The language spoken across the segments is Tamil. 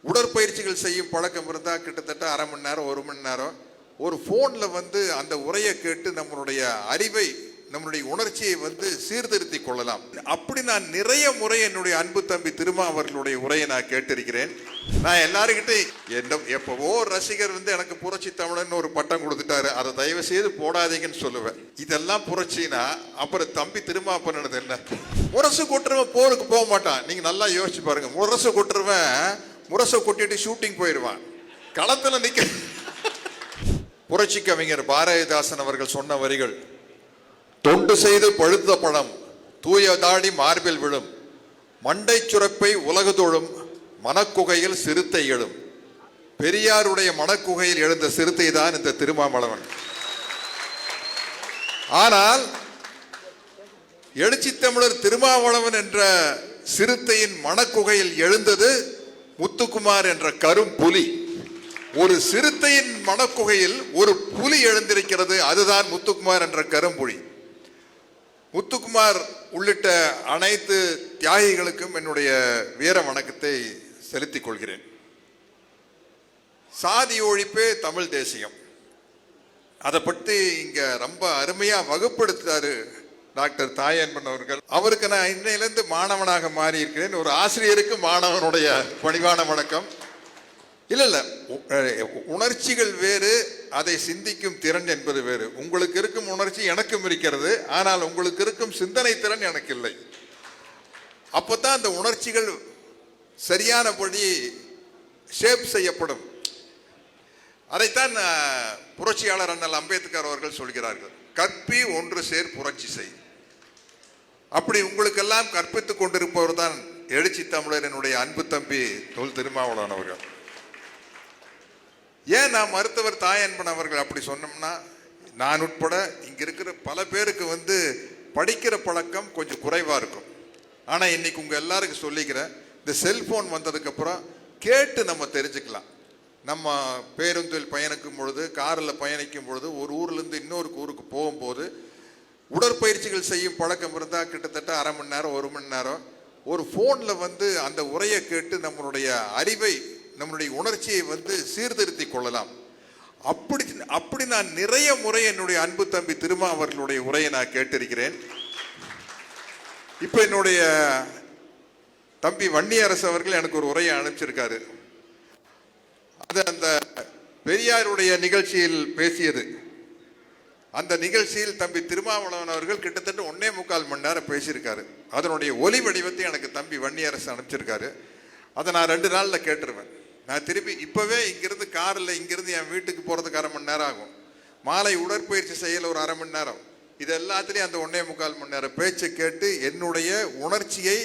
உடற்பயிற்சிகள் செய்யும் பழக்கம் இருந்தால் கிட்டத்தட்ட அரை மணி நேரம் 1 மணி நேரம் ஒரு ஃபோனில் அந்த உரையை கேட்டு நம்மளுடைய அறிவை நம்மளுடைய உணர்ச்சியை சீர்திருத்தி கொள்ளலாம். அப்படி நான் நிறைய முறை என்னுடைய அன்பு தம்பி திருமா அவர்களுடைய உரையை நான் கேட்டிருக்கிறேன். நான் எல்லாருக்கிட்டையும் எப்பவோ ரசிகர் எனக்கு புரட்சி தமிழன் ஒரு பட்டம் கொடுத்துட்டாரு, அதை தயவு செய்து போடாதீங்கன்னு சொல்லுவேன். இதெல்லாம் புரட்சினா அப்புறம் தம்பி திருமா பண்ணது என்ன? முரசு கொட்டுறவன் போருக்கு போக மாட்டான். நீங்க நல்லா யோசிச்சு பாருங்க. முரசு கொட்டிட்டு ஷூட்டிங் போயிடுவான், களத்துல நிக்க. புரட்சி கவிஞர் பாரதிதாசன் அவர்கள் சொன்ன வரிகள்: தொண்டு செய்து பழுத்த பழம் தூய தாடி மார்பில் விழும், மண்டை சுரப்பை உலகுதொழும் மனக்குகையில் சிறுத்தை எழும். பெரியாருடைய மனக்குகையில் எழுந்த சிறுத்தை தான் இந்த திருமாவளவன். ஆனால் எழுச்சி தமிழர் திருமாவளவன் என்ற சிறுத்தையின் மனக்குகையில் எழுந்தது முத்துக்குமார் என்ற கரும் புலி. ஒரு சிறுத்தையின் மனக்குகையில் ஒரு புலி எழுந்திருக்கிறது, அதுதான் முத்துக்குமார் என்ற கரும்புலி. முத்துக்குமார் உள்ளிட்ட அனைத்து தியாகிகளுக்கும் என்னுடைய வீர வணக்கத்தை செலுத்திக் கொள்கிறேன். சாதி ஒழிப்பே தமிழ் தேசியம், அதை பற்றி இங்க ரொம்ப அருமையா வகுப்படுத்தாரு டாக்டர் தாயன்பன் அவர்கள். அவருக்கு நான் இன்னையிலிருந்து மாணவனாக மாறி இருக்கிறேன். ஒரு ஆசிரியருக்கு மாணவனுடைய பணிவான வணக்கம். இல்ல உணர்ச்சிகள் வேறு, அதை சிந்திக்கும் திறன் என்பது வேறு. உங்களுக்கு இருக்கும் உணர்ச்சி எனக்கும் இருக்கிறது, ஆனால் உங்களுக்கு இருக்கும் சிந்தனை திறன் எனக்கு இல்லை. அப்பதான் அந்த உணர்ச்சிகள் சரியானபடி ஷேப் செய்யப்படும். அதைத்தான் புரட்சியாளர் அண்ணல் அம்பேத்கர் அவர்கள் சொல்கிறார்கள், கற்பி ஒன்று சேர் புரட்சி செய். அப்படி உங்களுக்கெல்லாம் கற்பித்துக் கொண்டிருப்பவர் தான் எழுச்சி தமிழர் என்னுடைய அன்பு தம்பி தொல் திருமாவளவன் அவர்கள். ஏன் நான் மருத்துவர் தாயன்பன் அவர்கள் அப்படி சொன்னோம்னா, நான் உட்பட இங்க இருக்கிற பல பேருக்கு படிக்கிற பழக்கம் கொஞ்சம் குறைவா இருக்கும். ஆனா இன்னைக்கு உங்க எல்லாருக்கும் சொல்லிக்கிறேன், இந்த செல்போன் வந்ததுக்கு அப்புறம் கேட்டு நம்ம தெரிஞ்சுக்கலாம். நம்ம பேருந்தில் பயணிக்கும் பொழுது, காரில் பயணிக்கும் பொழுது, ஒரு ஊர்ல இருந்து இன்னொரு ஊருக்கு போகும்போது உடற்பயிற்சிகள் செய்யும் பழக்கம் இருந்தால் கிட்டத்தட்ட அரை மணி நேரம் 1 மணி நேரம் ஒரு ஃபோனில் அந்த உரையை கேட்டு நம்மளுடைய அறிவை நம்மளுடைய உணர்ச்சியை சீர்திருத்தி கொள்ளலாம். அப்படி நான் நிறைய முறை என்னுடைய அன்பு தம்பி திருமா அவர்களுடைய உரையை நான் கேட்டிருக்கிறேன். இப்ப என்னுடைய தம்பி வன்னியரசு அவர்கள் எனக்கு ஒரு உரையை அனுப்பிச்சிருக்காரு. அது அந்த பெரியாருடைய நிகழ்ச்சியில் பேசியது. அந்த நிகழ்ச்சியில் தம்பி திருமாவளவன் அவர்கள் கிட்டத்தட்ட 1.25 மணி நேரம் பேசியிருக்காரு. அதனுடைய ஒலி வடிவத்தை எனக்கு தம்பி வன்னியரசு அனுப்பிச்சிருக்காரு. அதை நான் 2 நாளில் கேட்டுருவேன். நான் திருப்பி இப்போவே இங்கிருந்து காரில் இங்கிருந்து என் வீட்டுக்கு போகிறதுக்கு 1/2 மணி நேரம் ஆகும். மாலை உடற்பயிற்சி செய்யல ஒரு 1/2 மணி நேரம். இது எல்லாத்துலேயும் அந்த 1.25 மணி நேரம் பேச்சை கேட்டு என்னுடைய உணர்ச்சியை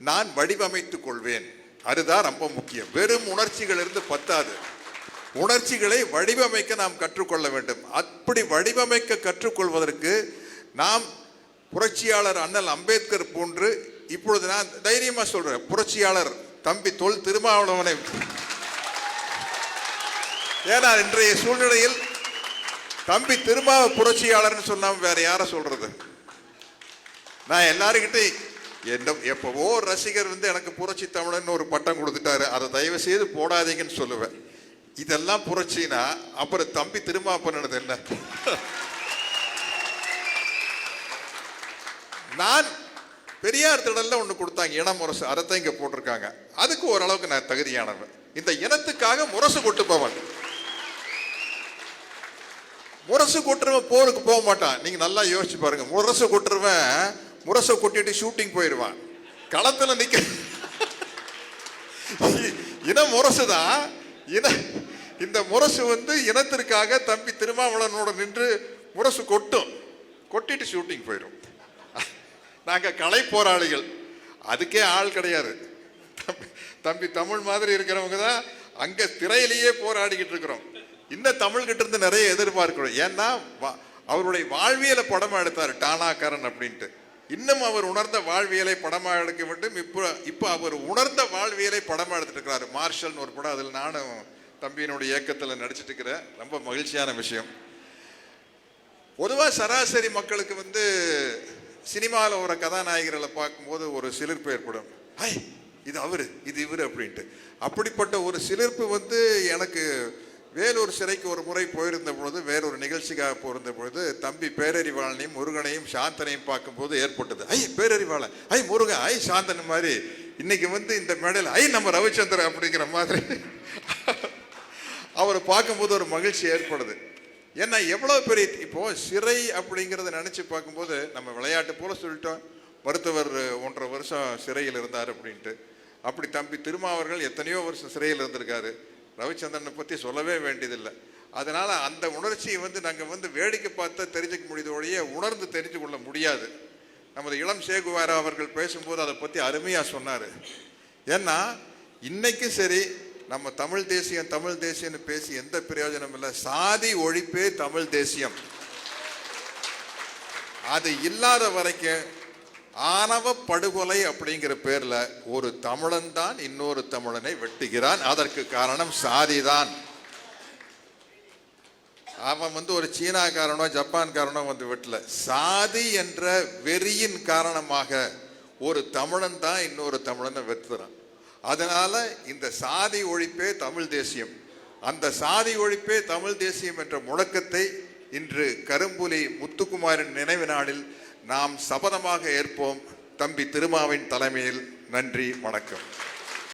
நான் வடிவமைத்துக் கொள்வேன். அதுதான் ரொம்ப முக்கியம். வெறும் உணர்ச்சிகள் இருந்து பத்தாது, உணர்ச்சிகளை வடிவமைக்க நாம் கற்றுக்கொள்ள வேண்டும். அப்படி வடிவமைக்க கற்றுக்கொள்வதற்கு நாம் புரட்சியாளர் அண்ணல் அம்பேத்கர் போன்று, இப்பொழுது நான் தைரியமா சொல்றேன், புரட்சியாளர் தம்பி தொல் திருமாவளவனை. ஏன்னா இன்றைய சூழ்நிலையில் தம்பி திருமா புரட்சியாளர்னு சொன்னாம வேற யார சொல்றது? நான் எல்லாருக்கிட்டையும் எப்பவோ ரசிகர் எனக்கு புரட்சி தமிழன் ஒரு பட்டம் கொடுத்துட்டாரு, அதை தயவு செய்து போடாதீங்கன்னு சொல்லுவேன். இதெல்லாம் புரட்சினா அப்புறம் தம்பி திருமா பண்ணது என்ன? நான் பெரியார் திடல்ல ஒண்ணு கொடுத்தாங்க, இன முரசு, அதைத்தான் இங்க போட்டிருக்காங்க. அதுக்கு ஓரளவுக்கு நான் தகுதியானவன். இந்த இனத்துக்காக முரசு கொட்டுப்பவன். முரசு கொட்டுறவன் போருக்கு போக மாட்டான். நீங்க நல்லா யோசிச்சு பாருங்க. முரசை கொட்டிட்டு ஷூட்டிங் போயிடுவான், களத்துல நிக்க. இன முரசுதான். இந்த முரசு இனத்திற்காக தம்பி திருமாவளவனோட நின்று முரசு கொட்டிட்டு ஷூட்டிங் போயிடும். நாங்க கலை போராளிகள், அதுக்கே ஆள் கிடையாது. தம்பி தமிழ் மாதிரி இருக்கிறவங்க தான் அங்க திரையிலேயே போராடிக்கிட்டு இருக்கிறோம். இன்னும் தமிழ்கிட்ட இருந்து நிறைய எதிர்பார்க்கிறோம். ஏன்னா அவருடைய வாழ்வியலை படமா எடுத்தாரு டானாக்காரன் அப்படின்ட்டு. இன்னும் அவர் உணர்ந்த வாழ்வியலை படமா எடுக்க வேண்டும். இப்போ அவர் உணர்ந்த வாழ்வியலை படமா எடுத்துட்டு இருக்கிறாரு. மார்ஷல்னு ஒரு படம், அதில் நானும் தம்பியினுடைய இயக்கத்தில் நடிச்சிட்டு இருக்கிறேன். ரொம்ப மகிழ்ச்சியான விஷயம். பொதுவாக சராசரி மக்களுக்கு சினிமாவில் ஒரு கதாநாயகர்களை பார்க்கும்போது ஒரு சிலிர்ப்பு ஏற்படும். இது அவரு, இது இவரு அப்படின்ட்டு. அப்படிப்பட்ட ஒரு சிலிர்ப்பு வந்து எனக்கு வேலூர் சிறைக்கு ஒரு முறை போயிருந்த பொழுது, வேறொரு நிகழ்ச்சிக்காக போயிருந்த பொழுது, தம்பி பேரறிவாளனையும் முருகனையும் சாந்தனையும் பார்க்கும்போது ஏற்பட்டது. ஐ பேரறிவாளன், ஐ முருகன், ஐ சாந்தன் மாதிரி. இன்னைக்கு வந்து இந்த மேடையில் ஐ நம்ம ரவிச்சந்திரன் அப்படிங்கிற மாதிரி அவரை பார்க்கும்போது ஒரு மகிழ்ச்சி ஏற்படுது. ஏன்னா எவ்வளவு பெரிய இப்போ சிறை அப்படிங்கிறத நினைச்சு பார்க்கும்போது, நம்ம விளையாட்டு போல சொல்லிட்டோம், மருத்துவர் 1.5 வருஷம் சிறையில் இருந்தார் அப்படின்ட்டு. அப்படி தம்பி திருமாவர்கள் எத்தனையோ வருஷம் சிறையில் இருந்திருக்காரு. ரவிச்சந்திரனை பற்றி சொல்லவே வேண்டியதில்லை. அதனால அந்த உணர்ச்சியை வந்து நாங்கள் வந்து வேடிக்கை பார்த்தா தெரிஞ்சுக்க முடியுதோடைய உணர்ந்து தெரிஞ்சு கொள்ள முடியாது. நமது இளம் சேகுவாரா அவர்கள் பேசும்போது அதை பற்றி அருமையாக சொன்னார். ஏன்னா இன்னைக்கும் சரி, நம்ம தமிழ் தேசியம் தமிழ் தேசியம்னு பேசி எந்த பிரயோஜனம் இல்லை. சாதி ஒழிப்பே தமிழ் தேசியம். அது இல்லாத வரைக்கும் ஆணவ படுகொலை அப்படிங்கிற பேர்ல ஒரு தமிழன் தான் இன்னொரு தமிழனை வெட்டுகிறான். அதற்கு காரணம் சாதிதான். அவன் வந்து ஒரு சீனாக்காரனோ ஜப்பான்காரனோ வந்து வெட்டல. சாதி என்ற வெறியின் காரணமாக ஒரு தமிழன் தான் இன்னொரு தமிழனை வெட்டுறான். அதனால இந்த சாதி ஒழிப்பே தமிழ் தேசியம், அந்த சாதி ஒழிப்பே தமிழ் தேசியம் என்ற முழக்கத்தை இன்று கரும்புலி முத்துக்குமாரின் நினைவு நாளில் நாம் சபதமாக ஏற்போம். தம்பி திருமாவின் தலைமையில். நன்றி, வணக்கம்.